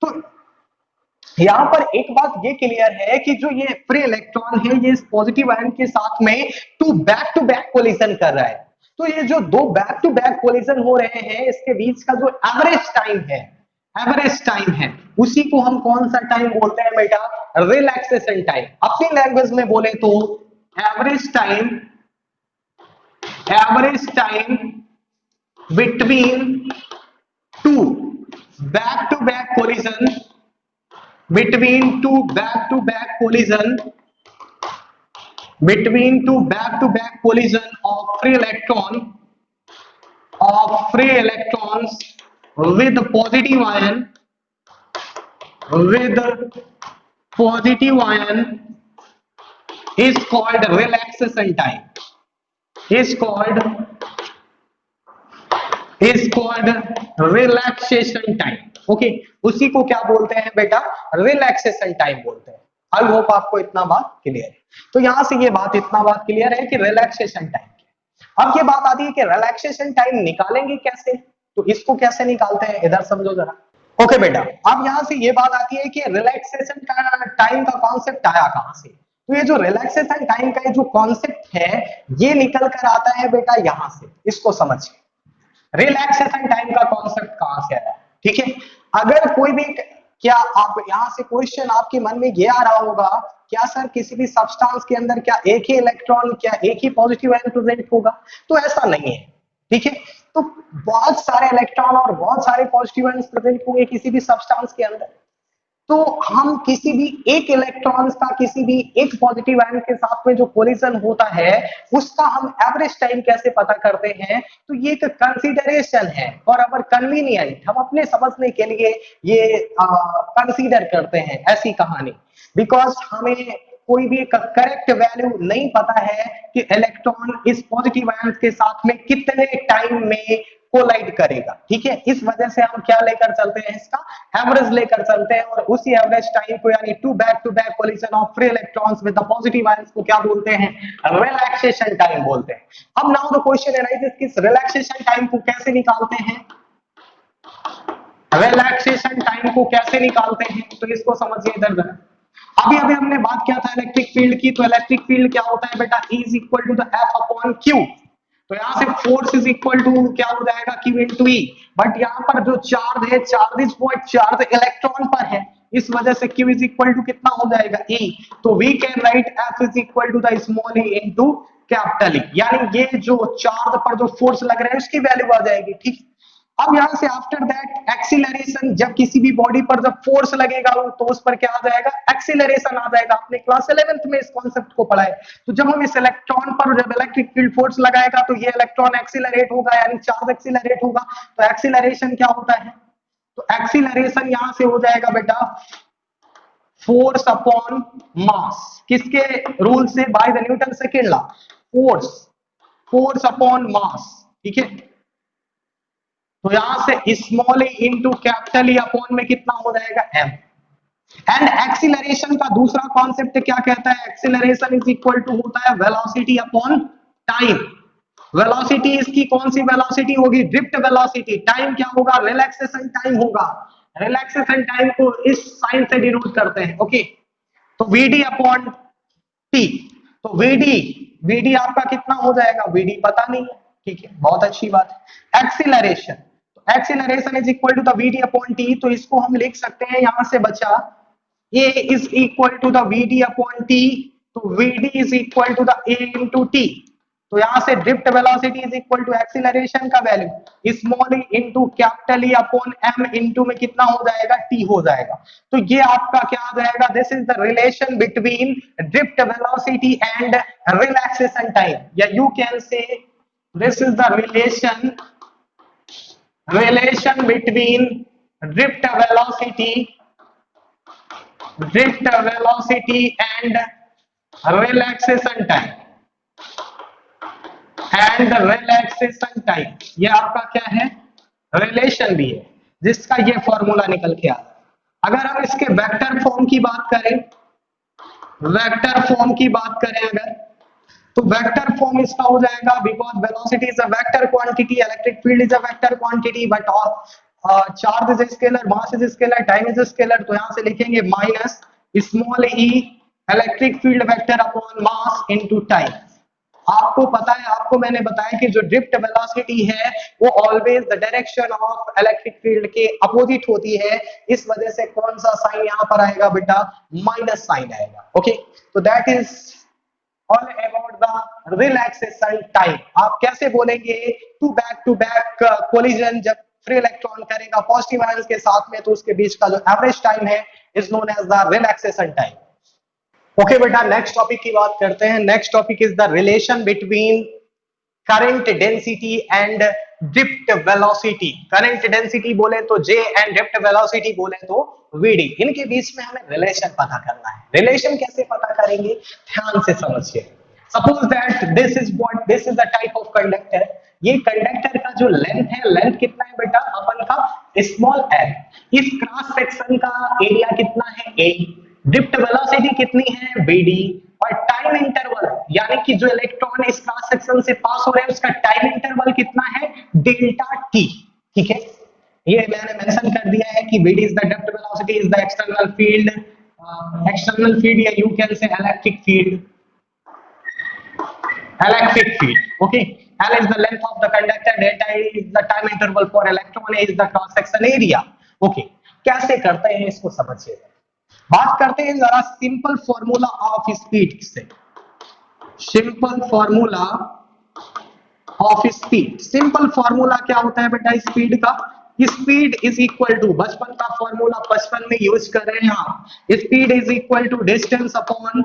तो यहां पर एक बात ये क्लियर है कि जो ये फ्री इलेक्ट्रॉन है, ये इस पॉजिटिव आयन के साथ में टू बैक कोलिजन कर रहा है। तो ये जो दो बैक टू बैक कोलिजन हो रहे हैं, इसके बीच का जो एवरेज टाइम है, एवरेज टाइम है, उसी को हम कौन सा टाइम बोलते हैं बेटा, रिलैक्सेशन टाइम। अपनी लैंग्वेज में बोले तो average time between two back to back collision, between two back-to-back collision of free electrons with positive ion is called relaxation time, is called relaxation time. Okay, उसी को क्या बोलते हैं बेटा, रिलैक्सेशन टाइम बोलते हैं। आई होप आपको इतना बात क्लियर है। तो यहां से ये बात इतना बात क्लियर है कि रिलैक्सेशन टाइम क्या। अब ये बात आती है कि रिलैक्सेशन टाइम निकालेंगे कैसे, तो इसको कैसे निकालते हैं, इधर समझो जरा। ओके बेटा, अब यहां से ये बात आती है कि रिलैक्सेशन का टाइम का कॉन्सेप्ट आया कहां से। तो ये जो रिलैक्सेशन टाइम का जो कॉन्सेप्ट है, ये निकल कर आता है बेटा यहां से। इसको समझिए, रिलैक्सेशन टाइम का कॉन्सेप्ट कहां से आया। ठीक है, अगर कोई भी, क्या आप यहां से क्वेश्चन आपके मन में ये आ रहा होगा, क्या सर किसी भी सब्सटेंस के अंदर क्या एक ही इलेक्ट्रॉन, क्या एक ही पॉजिटिव आयन प्रेजेंट होगा, तो ऐसा नहीं है। ठीक है, तो बहुत सारे इलेक्ट्रॉन और बहुत सारे पॉजिटिव आयन प्रेजेंट होंगे किसी भी सब्सटेंस के अंदर। तो हम किसी भी एक इलेक्ट्रॉन्स का किसी भी एक पॉजिटिव आयन के साथ में जो कोलिजन होता है उसका हम एवरेज टाइम कैसे पता करते हैं, तो ये एक कंसीडरेशन है और अवर कन्वीनियंट हम अपने समझने के लिए ये कंसीडर करते हैं ऐसी कहानी, बिकॉज हमें कोई भी करेक्ट वैल्यू नहीं पता है कि इलेक्ट्रॉन इस पॉजिटिव आयन के साथ में कितने टाइम में कोलाइड करेगा। ठीक है, इस वजह से हम क्या लेकर चलते हैं, इसका एवरेज लेकर चलते हैं और उसी एवरेज टाइम को यानी two back collision of free electrons with the positive ions को क्या बोलते हैं, रिलैक्सेशन टाइम बोलते हैं। अब नाउ द क्वेश्चन अराइजेस कि इस रिलैक्सेशन टाइम को कैसे निकालते हैं, रिलैक्सेशन टाइम को कैसे निकालते हैं, तो इसको समझिए इधर जरा। अभी अभी हमने बात किया था इलेक्ट्रिक फील्ड की, तो इलेक्ट्रिक फील्ड क्या होता है बेटा, E is equal to the F upon Q। तो यहां से फोर्स इज इक्वल टू क्या हो जाएगा, Q इंटू E, बट यहाँ पर जो चार्ज है, charge is what, charge electron पर है, इस वजह से Q इज इक्वल टू कितना हो जाएगा, E। तो we can write F is equal to the small e into capital E, यानी ये जो चार्ज पर जो फोर्स लग रहा है उसकी वैल्यू आ जाएगी। ठीक, अब यहां से आफ्टर दैट एक्सीलरेशन, जब किसी भी बॉडी पर जब फोर्स लगेगा तो उस पर क्या आ जाएगा, एक्सीलरेशन आ जाएगा। आपने क्लास 11th में इस कॉन्सेप्ट को पढ़ा है। तो जब हम इस इलेक्ट्रॉन पर जब इलेक्ट्रिक फील्ड फोर्स लगाएगा तो ये इलेक्ट्रॉन एक्सीलरेट होगा, यानी चार्ज एक्सीलरेट होगा। तो एक्सीलरेशन क्या होता है, तो एक्सीलरेशन यहां से हो जाएगा बेटा फोर्स अपॉन मास, किसके रूल से, by the Newton second law, force upon mass. ठीक है, तो यहां से small e into capital E upon में कितना हो जाएगा, m। एंड एक्सीलरेशन का दूसरा कॉन्सेप्ट क्या कहता है, एक्सीलरेशन इज इक्वल टू होता है वेलोसिटी अपॉन टाइम। वेलोसिटी इसकी कौन सी वेलोसिटी होगी, ड्रिफ्ट वेलोसिटी। टाइम क्या होगा, रिलैक्सेशन टाइम होगा। रिलैक्सेशन टाइम को इस साइन से डिनोट करते हैं। ओके, तो vd अपॉन t, तो vd आपका कितना हो जाएगा, vd पता नहीं है। ठीक है, बहुत अच्छी बात है। एक्सीलरेशन, तो acceleration is equal to the vd upon t, तो इसको हम लिख सकते हैं, यहां से बचा a is equal to the vd upon t, तो vd is equal to the a into t। तो यहां से drift velocity is equal to acceleration का value small e into capital E upon m into में कितना हो जाएगा, t हो जाएगा। तो ये आपका क्या आ जाएगा, this is the relation between drift velocity and relaxation time, या you can say this is the relation between drift velocity and relaxation time ये आपका क्या है, रिलेशन भी है, जिसका ये फॉर्मूला निकल के आता है। अगर हम इसके वेक्टर फॉर्म की बात करें, अगर तो वेक्टर फॉर्म इसका हो जाएगा, because velocity is a vector quantity, electric field is a vector quantity, but charge is scalar, mass is scalar, time is scalar. तो यहां से लिखेंगे minus small e electric field vector upon mass into time. आपको पता है, आपको मैंने बताया कि जो ड्रिफ्ट वेलोसिटी है वो always the direction of electric field के अपोजिट होती है, इस वजह से कौन सा साइन यहां पर आएगा बेटा, माइनस साइन आएगा। ओके, तो that is all about the relaxation time. आप कैसे बोलेंगे, टू बैक कोलिजन जब फ्री इलेक्ट्रॉन करेगा पॉजिटिव आयंस के साथ में, तो उसके बीच का जो एवरेज टाइम है is known as the relaxation time. Okay बेटा, नेक्स्ट टॉपिक की बात करते हैं। Next topic is the relation between current density and drift velocity. Current density बोले तो J एंड ड्रिफ्ट वेलोसिटी बोले तो VD। इनके बीच में हमें रिलेशन पता करना है। रिलेशन कैसे पता करेंगे, ध्यान से समझिए। Suppose that this is the type of conductor. ये कंडक्टर का जो लेंथ है, लेंथ कितना है बेटा, अपन का स्मॉल l। इस क्रॉस सेक्शन का एरिया कितना है, A। ड्रिफ्ट वेलोसिटी कितनी है, BD। और टाइम इंटरवल, यानी कि जो इलेक्ट्रॉन इस क्रॉस सेक्शन से पास हो रहे हैं उसका टाइम इंटरवल कितना है, डेल्टा t। ठीक है, ये मैंने मेंशन कर दिया है कि VD is the drift velocity, is the external field, या you can say electric field. Okay, L is the length of the conductor, delta is the time interval for electron, A is the cross section area. Okay, कैसे करते हैं इसको समझिए। बात करते हैं जरा सिंपल फॉर्मूला ऑफ स्पीड से। सिंपल फॉर्मूला क्या होता है बेटा स्पीड का, स्पीड इज इक्वल टू, बचपन का फॉर्मूला बचपन में यूज कर रहे हैं आप, speed is equal to distance upon,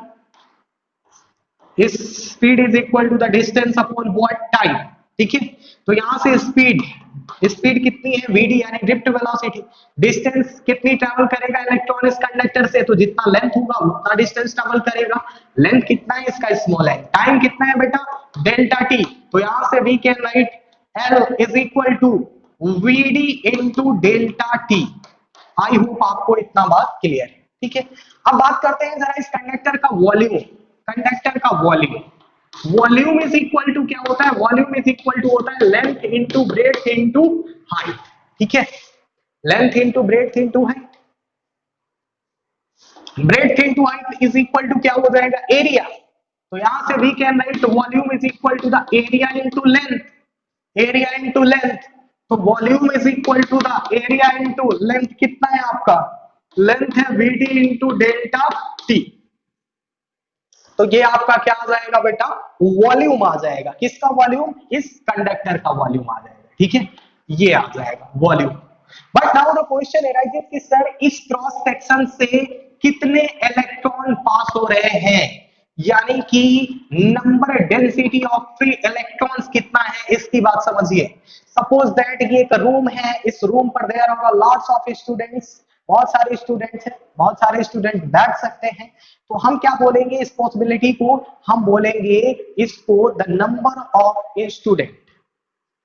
speed is equal to the distance upon what, time. ठीक है, तो यहां से स्पीड, स्पीड कितनी है vd यानी ड्रिफ्ट वेलोसिटी, डिस्टेंस कितनी ट्रैवल करेगा इलेक्ट्रॉन इस कंडक्टर से, तो जितना लेंथ होगा उतना डिस्टेंस ट्रैवल करेगा, लेंथ कितना है इसका स्मॉल है, टाइम कितना है बेटा डेल्टा टी, तो यहां से we can write L is equal to vd into delta T. I hope आपको इतना बात क्लियर है। ठीक है, अब बात करते हैं जरा इस कंडक्टर का वॉल्यूम, कंडक्टर का volume, volume is equal to क्या होता है, वॉल्यूम इज इक्वल टू होता है length into breadth into height. ठीक है, length into breadth into height, breadth into height is equal to क्या हो जाएगा एरिया, तो यहां से we can write volume is equal to the area into length, area into length, तो volume is equal to the area into length, कितना है आपका लेंथ है vd इंटू डेल्टा टी, तो ये आपका क्या आ जाएगा बेटा वॉल्यूम आ जाएगा, किसका वॉल्यूम, इस कंडक्टर का वॉल्यूम आ जाएगा। ठीक है, ये आ जाएगा volume. But now the question arises कि सर इस क्रॉस सेक्शन से कितने इलेक्ट्रॉन पास हो रहे हैं, यानी कि number density of free electrons कितना है, इसकी बात समझिए। सपोज दैट ये एक रूम है, इस रूम पर there are lots of students, बहुत सारे स्टूडेंट्स हैं, बहुत सारे स्टूडेंट बैठ सकते हैं, तो हम क्या बोलेंगे इस पॉसिबिलिटी को, हम बोलेंगे इसको द नंबर ऑफ स्टूडेंट।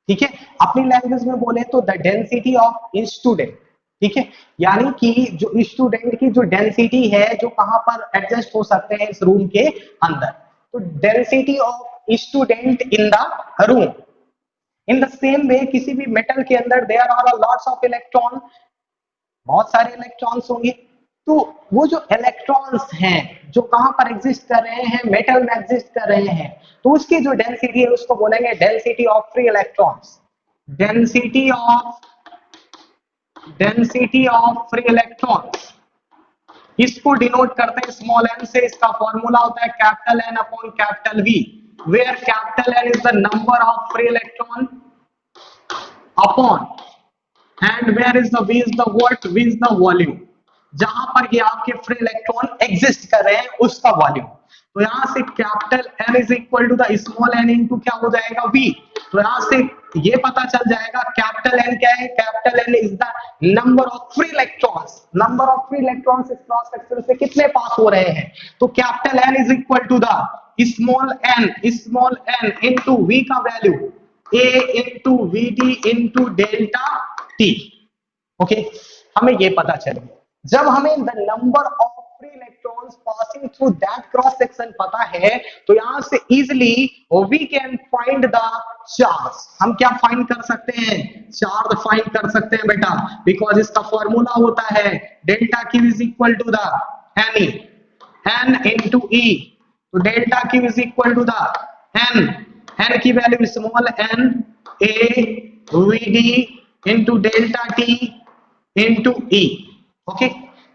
ठीक है, अपनी लैंग्वेज में बोले तो द डेंसिटी ऑफ स्टूडेंट। ठीक है, यानी कि जो स्टूडेंट की जो डेंसिटी है, जो कहां पर एडजस्ट हो सकते हैं इस रूम के अंदर, तो density of student in the room. In the same way किसी भी मेटल के अंदर there are lots of electron, बहुत सारे इलेक्ट्रॉन्स होंगे, तो वो जो इलेक्ट्रॉन्स हैं जो कहां पर एग्जिस्ट कर रहे हैं, मेटल में एग्जिस्ट कर रहे हैं, तो उसकी जो डेंसिटी है उसको बोलेंगे density of free electrons, density of free electrons, इसको डिनोट करते हैं स्मॉल एन से, इसका फॉर्मूला होता है capital N upon capital V, where capital N is the number of free electron upon and where is the v is the what, v is the volume, जहां पर ये आपके फ्री इलेक्ट्रॉन एग्जिस्ट कर रहे हैं उसका वॉल्यूम। तो यहां से capital n is equal to the small n into क्या हो जाएगा v, तो यहां से ये पता चल जाएगा कैपिटल n क्या है, capital n is the number of free electrons, number of free electrons इस क्रॉस सेक्शन से कितने पास हो रहे हैं, तो capital n is equal to the small n into v का value a into vd into delta T. Okay, हमें ये पता चले, जब हमें the number of free electrons passing through that cross section पता है, तो यहां से easily we can find the charge, हम क्या फाइंड कर सकते हैं, चार्ज फाइंड कर सकते हैं बेटा, बिकॉज इसका फॉर्मूला होता है delta Q is equal to the n into e, तो delta Q is equal to the n की value small n A we d into delta t into e. Okay,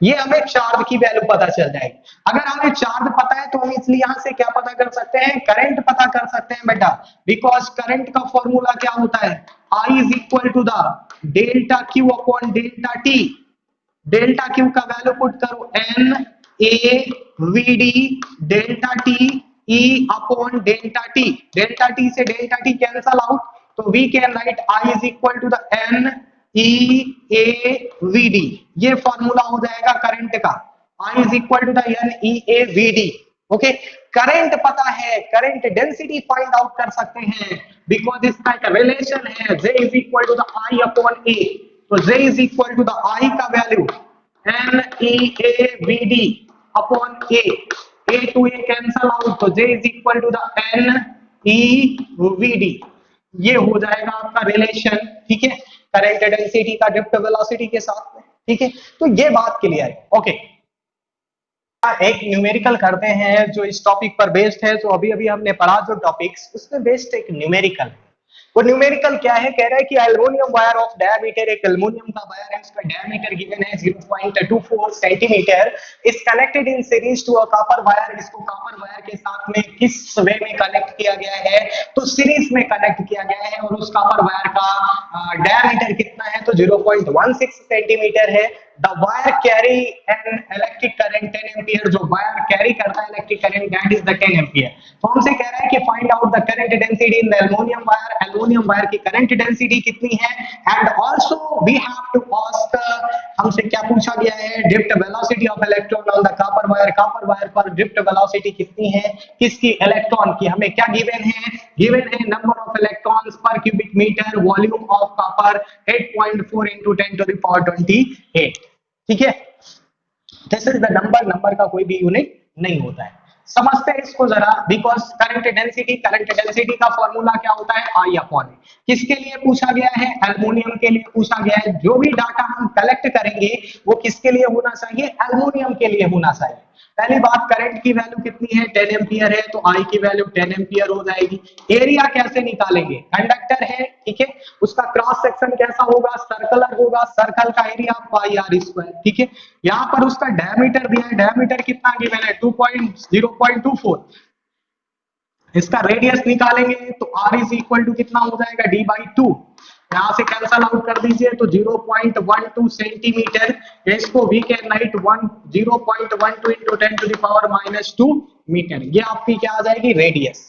ये हमें चार्ज की value पता चल जाएगी। अगर हमें चार्ज पता है तो हम इसलिए यहां से क्या पता कर सकते हैं, करंट पता कर सकते हैं बेटा, बिकॉज करंट का फॉर्मूला क्या होता है, I is equal to the delta Q upon delta t, delta Q का वैल्यू पुट करो n A we d delta t e upon delta t से डेल्टा टी कैंसल आउट, तो we can write I is equal to the N E A we d, ये formula हो जाएगा current का, I is equal to the N E A we d. Okay, current पता है, current density find out कर सकते हैं, because इसका एक रिलेशन है J is equal to the I upon A, तो J is equal to the I का value n E A we d upon A to A cancel out, तो J is equal to the N e v d, ये हो जाएगा आपका relation. ठीक है, current density का ड्रिफ्ट वेलोसिटी के साथ में। ठीक है, तो ये बात क्लियर है। ओके, एक न्यूमेरिकल करते हैं जो इस टॉपिक पर बेस्ड है, तो अभी अभी हमने पढ़ा जो टॉपिक्स उसमें बेस्ड एक न्यूमेरिकल है। वो न्यूमेरिकल क्या है, कह रहा है कि एल्युमिनियम वायर ऑफ डायमीटर, एक एल्युमिनियम का वायर है, उसका डायमीटर गिवन है 0.24 centimetre, is connected in series to a copper wire. इसको कॉपर वायर के साथ में किस वे में कनेक्ट किया गया है, तो सीरीज में कनेक्ट किया गया है, और उस कॉपर वायर का डायमीटर कितना है, तो 0.16 सेंटीमीटर है। The wire carry an electric current 10 ampere, जो वायर कैरी करता है electric current, that is the 10 ampere. तो हमसे कह रहा है कि find out the current density in the aluminium wire, aluminium wire की करंट डेंसिटी कितनी है, and also we have to ask, हमसे क्या पूछा गया है, drift velocity of electron on the copper wire, copper wire पर ड्रिफ्ट वेलोसिटी कितनी है, किसकी, इलेक्ट्रॉन की। हमें क्या गिवन है, गिवन है number of electrons per cubic metre, volume of copper 8.4 into 10 to the power 28। ठीक है, this is the number, number का कोई भी यूनिट नहीं होता है। समझते हैं इसको जरा, because current density, current density का फॉर्मूला क्या होता है, आई अपॉन ए। किसके लिए पूछा गया है, एल्युमिनियम के लिए पूछा गया है। जो भी डाटा हम कलेक्ट करेंगे वो किसके लिए होना चाहिए, एल्युमिनियम के लिए होना चाहिए। पहली बात, करंट की वैल्यू कितनी है, 10 एम्पियर है, तो आई की वैल्यू 10 एम्पियर हो जाएगी। एरिया कैसे निकालेंगे, कंडक्टर है, ठीक है, उसका क्रॉस सेक्शन कैसा होगा, सर्कुलर होगा, सर्कल का एरिया पाई आर स्क्वायर। ठीक है, यहाँ पर उसका डायमीटर दिया है, डायमीटर कितना गिवन है, 0.24। इसका रेडियस निकालेंगे तो r इज इक्वल टू कितना हो जाएगा, d/2। यहां से कैंसल आउट कर दीजिए तो 0.12 सेंटीमीटर, इसको we can write 0.12 into 10 to the power -2 metre. ये आपकी क्या आ जाएगी, रेडियस।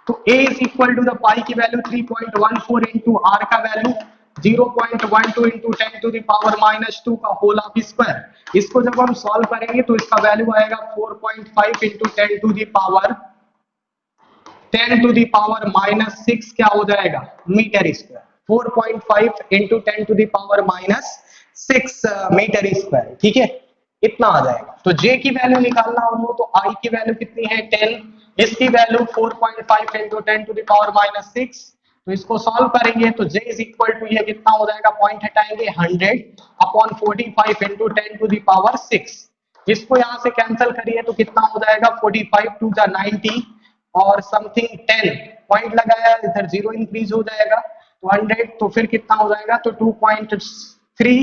तो a is equal to the pi की वैल्यू 3.14 into r का value 0.12 into 10 to the power -2 का होल ऑफ स्क्वायर। इसको जब हम सॉल्व करेंगे तो इसका वैल्यू आएगा 4.5 into 10 to the power 10 to the power -6 क्या हो जाएगा, metre square. 4.5 into 10 to the power -6 metre square. ठीक है, इतना आ जाएगा। तो J की वैल्यू निकालना हो तो I की वैल्यू कितनी है, 10, इसकी value 4.5 into 10 to the power -6। तो इसको सॉल्व करेंगे तो J इज इक्वल टू ये कितना हो जाएगा, पॉइंट हटाएंगे 100 upon 45 into 10 to the power 6। इसको यहां से कैंसिल करिए तो कितना हो जाएगा, 45 टू 90 और समथिंग 10 पॉइंट लगाया, इधर 0 इंक्रीज हो जाएगा तो 100, तो फिर कितना हो जाएगा, तो 2.3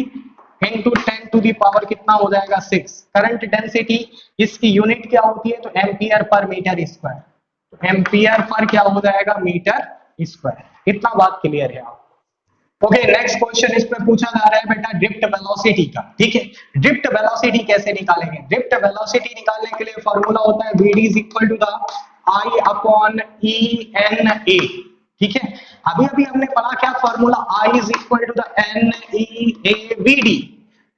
into 10 to the power कितना हो जाएगा, 6। करंट डेंसिटी इसकी यूनिट क्या होती है, तो एम्पियर पर मीटर स्क्वायर। तो एम्पियर पर क्या हो जाएगा, मीटर स्क्वायर। इतना बात क्लियर है आप। ओके, नेक्स्ट क्वेश्चन इसमें पूछा जा रहा है बेटा ड्रिफ्ट वेलोसिटी का। ठीक है, ड्रिफ्ट वेलोसिटी कैसे निकालेंगे, ड्रिफ्ट वेलोसिटी निकालने के लिए फॉर्मूला होता है vd is equal to the I upon E N A. ठीक है, अभी अभी हमने पढ़ा क्या formula, I is equal to the N E A we D.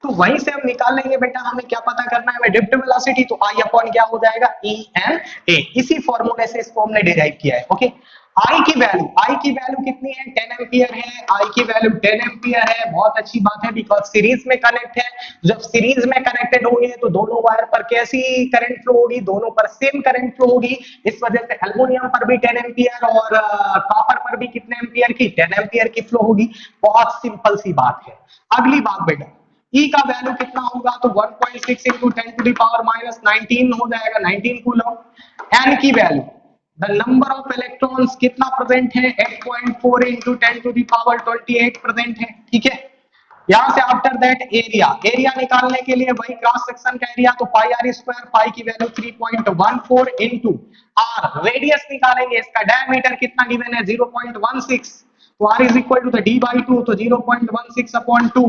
तो वहीं से हम निकाल लेंगे बेटा, हमें क्या पता करना है, ड्रिफ्ट वेलोसिटी, तो I अपॉन क्या हो जाएगा, ई एन ए। इसी फॉर्मूले से इसको हमने डिराइव किया है। ओके, I की वैल्यू कितनी है, 10 एम्पियर है। I की वैल्यू 10 एम्पियर है, बहुत अच्छी बात है, बिकॉज सीरीज में कनेक्ट है। जब सीरीज में कनेक्टेड होंगे तो दोनों वायर पर कैसी करंट फ्लो होगी, दोनों पर सेम करंट फ्लो होगी। इस वजह से एल्युमिनियम पर भी 10 एम्पियर और कॉपर पर भी कितने एम्पियर की, 10 एम्पियर की फ्लो होगी। बहुत सिंपल सी बात है। अगली बात बेटा, E का वैल्यू कितना होगा, तो 1.6 into 10 to the power -19 हो जाएगा, 19 कूलम। N की value, the number of electrons कितना प्रेजेंट है, 8.4 into 10 to the power 28 present है। ठीक है, यहां से आफ्टर दैट एरिया निकालने के लिए वही क्रॉस सेक्शन का एरिया, तो पाई आर स्क्वायर, पाई की वैल्यू 3.14 into r। रेडियस निकालेंगे, इसका डायमीटर कितना गिवन है, 0.16, तो r is equal to the d/2, तो 0.16 अपॉन 2,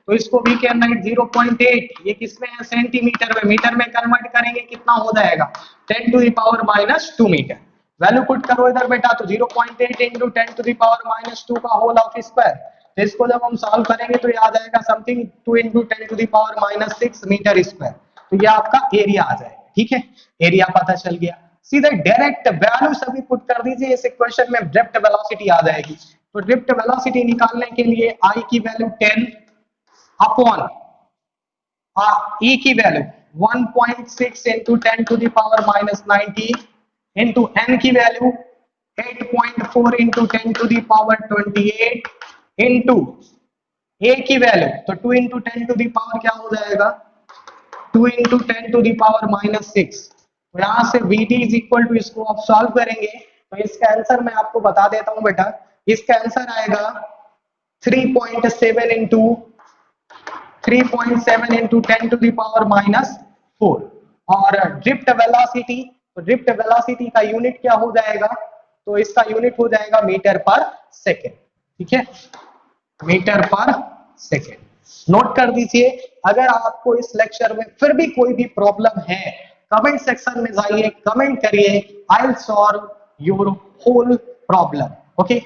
तो इसको भी कैन राइट 0.8। ये किसमें है, सेंटीमीटर में, मीटर में कन्वर्ट करेंगे कितना हो जाएगा, 10 to the power -2 metre. Value put करो इधर बेटा, तो 0.8 into 10 to the power -2 का होल ऑफ स्क्वायर। तो इसको जब हम सॉल्व करेंगे तो ये आ जाएगा something 2 into 10 to the power -6 metre square. तो ये आपका एरिया आ जाएगा। ठीक है, एरिया पता चल गया। सीधे डायरेक्ट वैल्यू सभी पुट कर दीजिए, इस इक्वेशन में ड्रिफ्ट वेलोसिटी आ जाएगी। तो ड्रिफ्ट वेलोसिटी निकालने के लिए I की वैल्यू 10 अपॉन E की value 1.6 into 10 to the power -19 into N की value 8.4 into 10 to the power 28 into A की वैल्यू, तो 2 into 10 to the power क्या हो जाएगा, 2 into 10 to the power -6। तो यहां से Vd इज इक्वल टू, इसको आप सॉल्व करेंगे तो इसका आंसर मैं आपको बता देता हूं बेटा, इसका आंसर आएगा 3.7 इंटू 10 टू द पावर -4। और ड्रिफ्ट वेलोसिटी का यूनिट क्या हो जाएगा? तो इसका यूनिट हो जाएगा मीटर पर सेकेंड। ठीक है, मीटर पर सेकेंड नोट कर दीजिए। अगर आपको इस लेक्चर में फिर भी कोई भी प्रॉब्लम है, कमेंट सेक्शन में जाइए, कमेंट करिए, I will solve your whole problem. Okay.